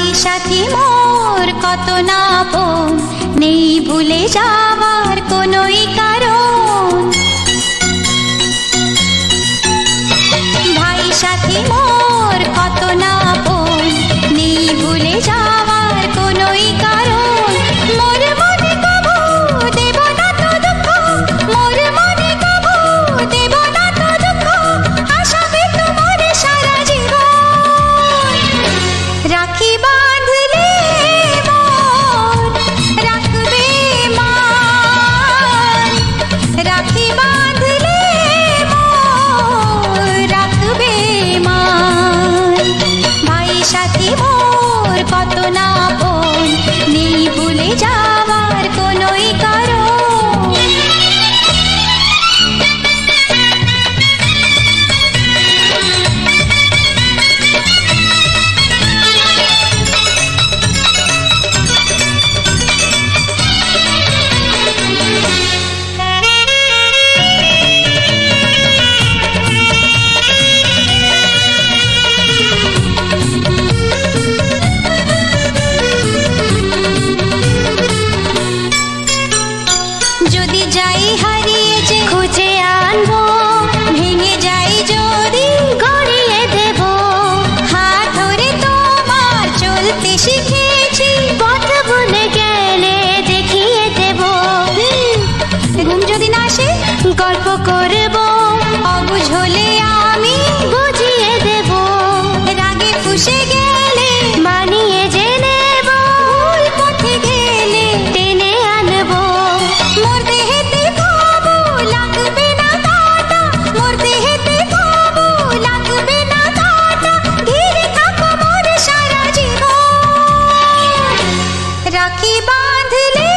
ভাই সাথী মোর কত না আপন, নেই ভুলে যাওয়ার কোনোই কারণ। ভাই সাথী মোর কত না আপন, নেই ভুলে যাওয়ার কোনোই কারণ। মোর মনে কবু দেব না তো দুঃখ, মোর মনে কবু দেব না তো দুঃখ, আশাবে তোমার সারা জীবন। রাখি বাঁধলে মোর রাখবে মান, রাখি বাঁধলে মোর রাখবে মান। ভাই সাথী মোর কত না আপন, নেই ভুলে যাওয়ার কোনোই কারণ। যদি যাই হারিয়ে যে খুঁজে আনবো, ভেঙে যাই যদি গড়িয়ে দেব। হাত ধরে তোমার চলতে শিখেছি, পথ ভুলে গেলে দেখিয়ে দেব। ঘুম যদি না আসে গল্প করব, অবুঝ হলে আমি বুঝিয়ে দেব। রাগে ফুঁসে গেলে মানিয়ে যে নেব, ভুল পথে গেলে টেনে আনবো। মোর দেহেতে কবু লাগবে না কাঁটা, মোর দেহেতে কবু লাগবে না কাঁটা, ঘিরে থাকো মোর সারা জীবন। রাখি বাঁধলে